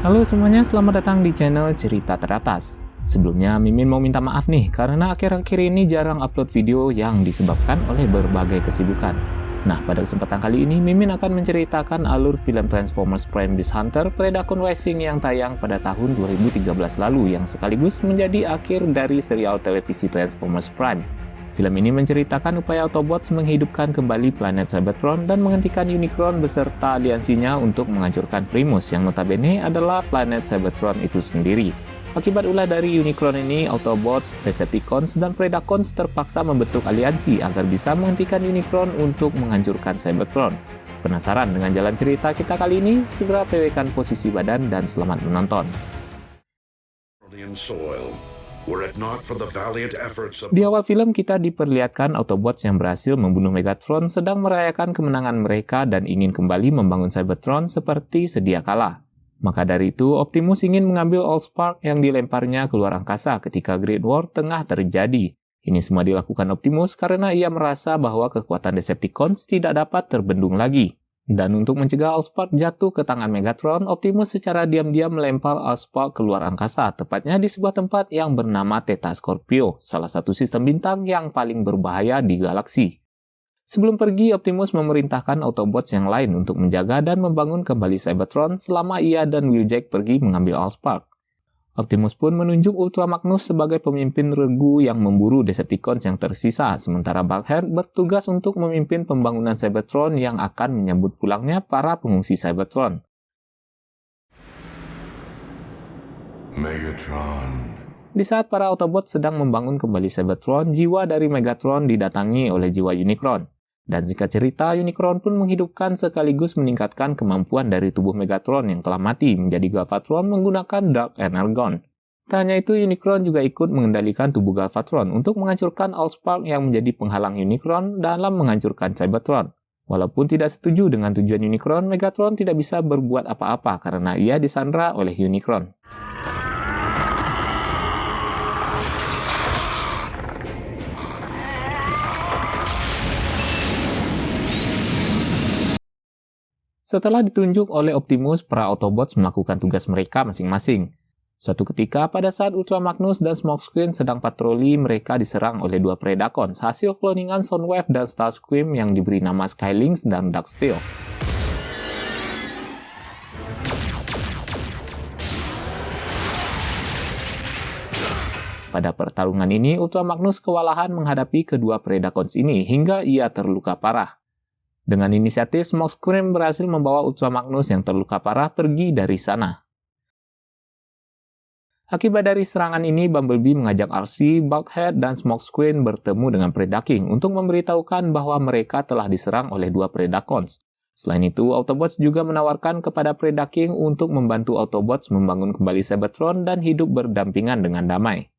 Halo semuanya, selamat datang di channel Cerita Teratas. Sebelumnya, Mimin mau minta maaf nih, karena akhir-akhir ini jarang upload video yang disebabkan oleh berbagai kesibukan. Nah, pada kesempatan kali ini, Mimin akan menceritakan alur film Transformers Prime Beast Hunter Predacon Rising yang tayang pada tahun 2013 lalu, yang sekaligus menjadi akhir dari serial televisi Transformers Prime. Film ini menceritakan upaya Autobots menghidupkan kembali planet Cybertron dan menghentikan Unicron beserta aliansinya untuk menghancurkan Primus yang notabene adalah planet Cybertron itu sendiri. Akibat ulah dari Unicron ini, Autobots, Decepticons, dan Predacons terpaksa membentuk aliansi agar bisa menghentikan Unicron untuk menghancurkan Cybertron. Penasaran dengan jalan cerita kita kali ini? Segera PW-kan posisi badan dan selamat menonton. Di awal film kita diperlihatkan Autobots yang berhasil membunuh Megatron sedang merayakan kemenangan mereka dan ingin kembali membangun Cybertron seperti sedia kala. Maka dari itu, Optimus ingin mengambil Allspark yang dilemparnya keluar angkasa ketika Great War tengah terjadi. Ini semua dilakukan Optimus karena ia merasa bahwa kekuatan Decepticons tidak dapat terbendung lagi. Dan untuk mencegah Allspark jatuh ke tangan Megatron, Optimus secara diam-diam melempar Allspark keluar angkasa, tepatnya di sebuah tempat yang bernama Theta Scorpio, salah satu sistem bintang yang paling berbahaya di galaksi. Sebelum pergi, Optimus memerintahkan Autobots yang lain untuk menjaga dan membangun kembali Cybertron selama ia dan Wheeljack pergi mengambil Allspark. Optimus pun menunjuk Ultra Magnus sebagai pemimpin regu yang memburu Decepticons yang tersisa, sementara Bulkhead bertugas untuk memimpin pembangunan Cybertron yang akan menyambut pulangnya para pengungsi Cybertron. Megatron. Di saat para Autobots sedang membangun kembali Cybertron, jiwa dari Megatron didatangi oleh jiwa Unicron. Dan singkat cerita, Unicron pun menghidupkan sekaligus meningkatkan kemampuan dari tubuh Megatron yang telah mati menjadi Galvatron menggunakan Dark Energon. Tak hanya itu, Unicron juga ikut mengendalikan tubuh Galvatron untuk menghancurkan Allspark yang menjadi penghalang Unicron dalam menghancurkan Cybertron. Walaupun tidak setuju dengan tujuan Unicron, Megatron tidak bisa berbuat apa-apa karena ia disandra oleh Unicron. Setelah ditunjuk oleh Optimus, para Autobots melakukan tugas mereka masing-masing. Suatu ketika, pada saat Ultra Magnus dan Smokescreen sedang patroli, mereka diserang oleh dua Predacons, hasil kloningan Soundwave dan Starscream yang diberi nama Skylynx dan Darksteel. Pada pertarungan ini, Ultra Magnus kewalahan menghadapi kedua Predacons ini hingga ia terluka parah. Dengan inisiatif, Smokescreen berhasil membawa Ultra Magnus yang terluka parah pergi dari sana. Akibat dari serangan ini, Bumblebee mengajak RC, Bulkhead, dan Smokescreen bertemu dengan Predaking untuk memberitahukan bahwa mereka telah diserang oleh dua Predacons. Selain itu, Autobots juga menawarkan kepada Predaking untuk membantu Autobots membangun kembali Cybertron dan hidup berdampingan dengan damai.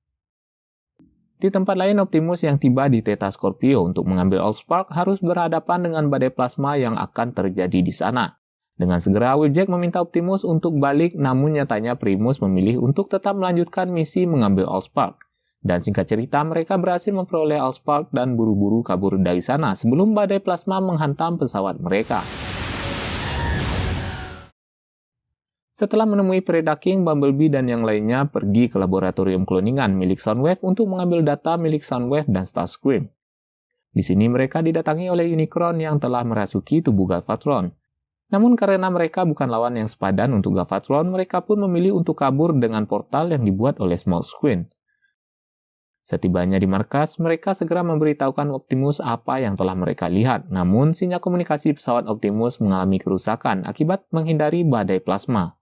Di tempat lain, Optimus yang tiba di Theta Scorpio untuk mengambil Allspark harus berhadapan dengan badai plasma yang akan terjadi di sana. Dengan segera, Wheeljack meminta Optimus untuk balik, namun nyatanya Primus memilih untuk tetap melanjutkan misi mengambil Allspark. Dan singkat cerita, mereka berhasil memperoleh Allspark dan buru-buru kabur dari sana sebelum badai plasma menghantam pesawat mereka. Setelah menemui Predaking, Bumblebee dan yang lainnya pergi ke laboratorium kloningan milik Soundwave untuk mengambil data milik Soundwave dan Starscream. Di sini mereka didatangi oleh Unicron yang telah merasuki tubuh Galvatron. Namun karena mereka bukan lawan yang sepadan untuk Galvatron, mereka pun memilih untuk kabur dengan portal yang dibuat oleh Smokescreen. Setibanya di markas, mereka segera memberitahukan Optimus apa yang telah mereka lihat. Namun sinyal komunikasi pesawat Optimus mengalami kerusakan akibat menghindari badai plasma.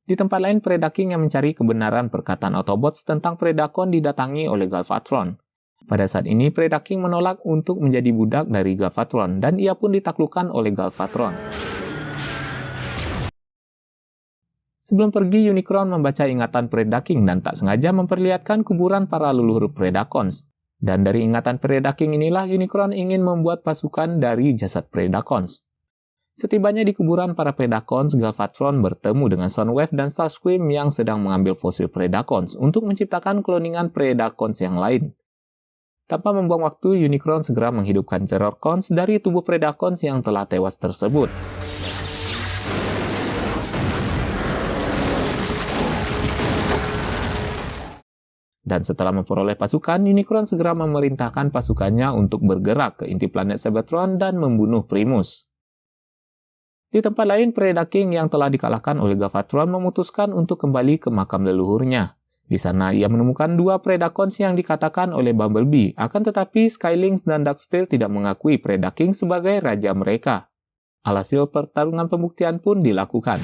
Di tempat lain, Predaking yang mencari kebenaran perkataan Autobots tentang Predacon didatangi oleh Galvatron. Pada saat ini, Predaking menolak untuk menjadi budak dari Galvatron, dan ia pun ditaklukkan oleh Galvatron. Sebelum pergi, Unicron membaca ingatan Predaking dan tak sengaja memperlihatkan kuburan para leluhur Predacons. Dan dari ingatan Predaking inilah Unicron ingin membuat pasukan dari jasad Predacons. Setibanya di kuburan para Predacons, Galvatron bertemu dengan Soundwave dan Starscream yang sedang mengambil fosil Predacons untuk menciptakan kloningan Predacons yang lain. Tanpa membuang waktu, Unicron segera menghidupkan Terrorcons dari tubuh Predacons yang telah tewas tersebut. Dan setelah memperoleh pasukan, Unicron segera memerintahkan pasukannya untuk bergerak ke inti planet Cybertron dan membunuh Primus. Di tempat lain, Predaking yang telah dikalahkan oleh Galvatron memutuskan untuk kembali ke makam leluhurnya. Di sana, ia menemukan dua Predacons yang dikatakan oleh Bumblebee, akan tetapi Skylynx dan Darksteel tidak mengakui Predaking sebagai raja mereka. Alhasil, pertarungan pembuktian pun dilakukan.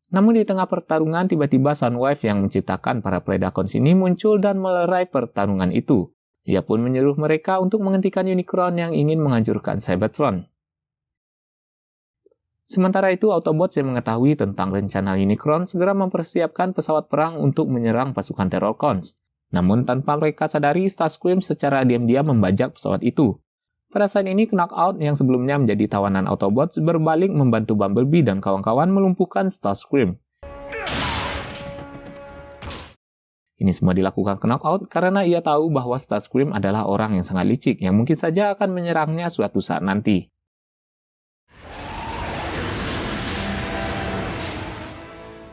Namun di tengah pertarungan, tiba-tiba Soundwave yang menciptakan para Predacons ini muncul dan melerai pertarungan itu. Ia pun menyuruh mereka untuk menghentikan Unicron yang ingin menghancurkan Cybertron. Sementara itu, Autobots yang mengetahui tentang rencana Unicron segera mempersiapkan pesawat perang untuk menyerang pasukan Terrorcons. Namun tanpa mereka sadari, Starscream secara diam-diam membajak pesawat itu. Pada saat ini, Knockout yang sebelumnya menjadi tawanan Autobots berbalik membantu Bumblebee dan kawan-kawan melumpuhkan Starscream. Ini semua dilakukan Knockout karena ia tahu bahwa Starscream adalah orang yang sangat licik yang mungkin saja akan menyerangnya suatu saat nanti.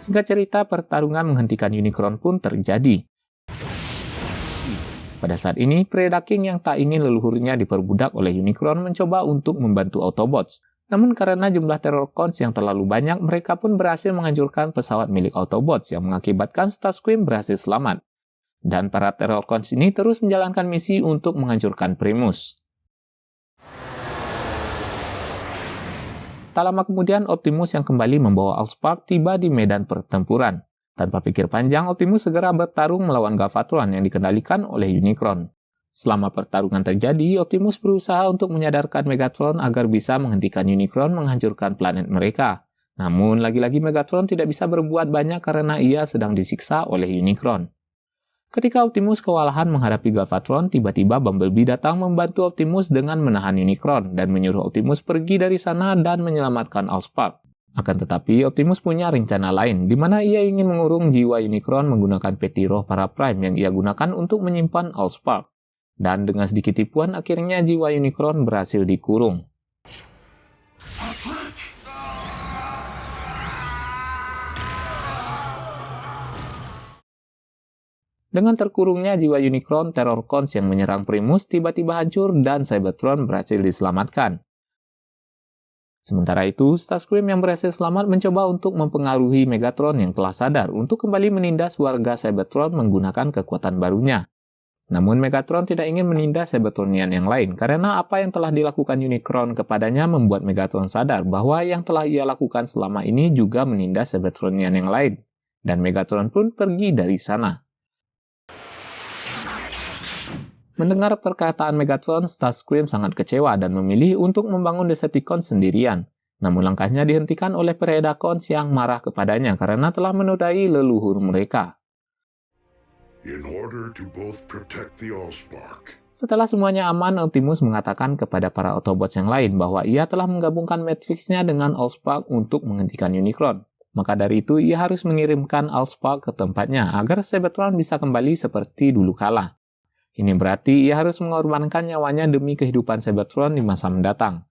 Singkat cerita, pertarungan menghentikan Unicron pun terjadi. Pada saat ini, Predaking yang tak ingin leluhurnya diperbudak oleh Unicron mencoba untuk membantu Autobots. Namun karena jumlah Terrorcons yang terlalu banyak, mereka pun berhasil menghancurkan pesawat milik Autobots yang mengakibatkan Starscream berhasil selamat. Dan para Terrorcons ini terus menjalankan misi untuk menghancurkan Primus. Tak lama kemudian, Optimus yang kembali membawa Allspark tiba di medan pertempuran. Tanpa pikir panjang, Optimus segera bertarung melawan Galvatron yang dikendalikan oleh Unicron. Selama pertarungan terjadi, Optimus berusaha untuk menyadarkan Megatron agar bisa menghentikan Unicron menghancurkan planet mereka. Namun, lagi-lagi Megatron tidak bisa berbuat banyak karena ia sedang disiksa oleh Unicron. Ketika Optimus kewalahan menghadapi Galvatron, tiba-tiba Bumblebee datang membantu Optimus dengan menahan Unicron dan menyuruh Optimus pergi dari sana dan menyelamatkan Allspark. Akan tetapi, Optimus punya rencana lain, di mana ia ingin mengurung jiwa Unicron menggunakan peti roh para Prime yang ia gunakan untuk menyimpan Allspark. Dan dengan sedikit tipuan, akhirnya jiwa Unicron berhasil dikurung. Dengan terkurungnya jiwa Unicron, Terrorcons yang menyerang Primus tiba-tiba hancur dan Cybertron berhasil diselamatkan. Sementara itu, Starscream yang berhasil selamat mencoba untuk mempengaruhi Megatron yang telah sadar untuk kembali menindas warga Cybertron menggunakan kekuatan barunya. Namun Megatron tidak ingin menindas Cybertronian yang lain karena apa yang telah dilakukan Unicron kepadanya membuat Megatron sadar bahwa yang telah ia lakukan selama ini juga menindas Cybertronian yang lain. Dan Megatron pun pergi dari sana. Mendengar perkataan Megatron, Starscream sangat kecewa dan memilih untuk membangun Decepticons sendirian. Namun langkahnya dihentikan oleh Predacons yang marah kepadanya karena telah menodai leluhur mereka. Setelah semuanya aman, Optimus mengatakan kepada para Autobots yang lain bahwa ia telah menggabungkan Matrix-nya dengan Allspark untuk menghentikan Unicron. Maka dari itu, ia harus mengirimkan Allspark ke tempatnya agar Cybertron bisa kembali seperti dulu kala. Ini berarti ia harus mengorbankan nyawanya demi kehidupan Cybertron di masa mendatang.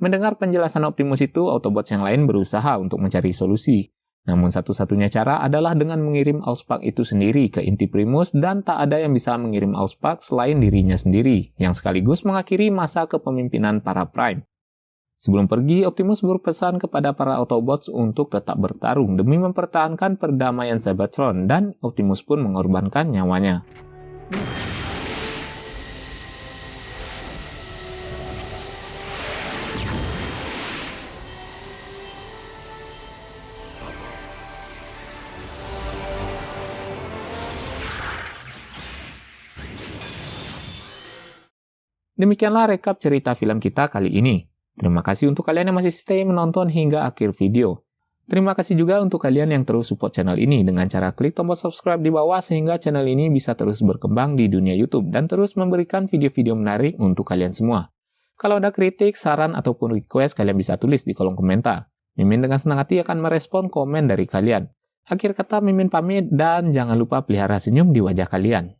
Mendengar penjelasan Optimus itu, Autobots yang lain berusaha untuk mencari solusi. Namun satu-satunya cara adalah dengan mengirim Allspark itu sendiri ke inti Primus dan tak ada yang bisa mengirim Allspark selain dirinya sendiri, yang sekaligus mengakhiri masa kepemimpinan para Prime. Sebelum pergi, Optimus berpesan kepada para Autobots untuk tetap bertarung demi mempertahankan perdamaian Cybertron dan Optimus pun mengorbankan nyawanya. Demikianlah rekap cerita film kita kali ini. Terima kasih untuk kalian yang masih stay menonton hingga akhir video. Terima kasih juga untuk kalian yang terus support channel ini dengan cara klik tombol subscribe di bawah sehingga channel ini bisa terus berkembang di dunia YouTube dan terus memberikan video-video menarik untuk kalian semua. Kalau ada kritik, saran, ataupun request, kalian bisa tulis di kolom komentar. Mimin dengan senang hati akan merespon komen dari kalian. Akhir kata, Mimin pamit dan jangan lupa pelihara senyum di wajah kalian.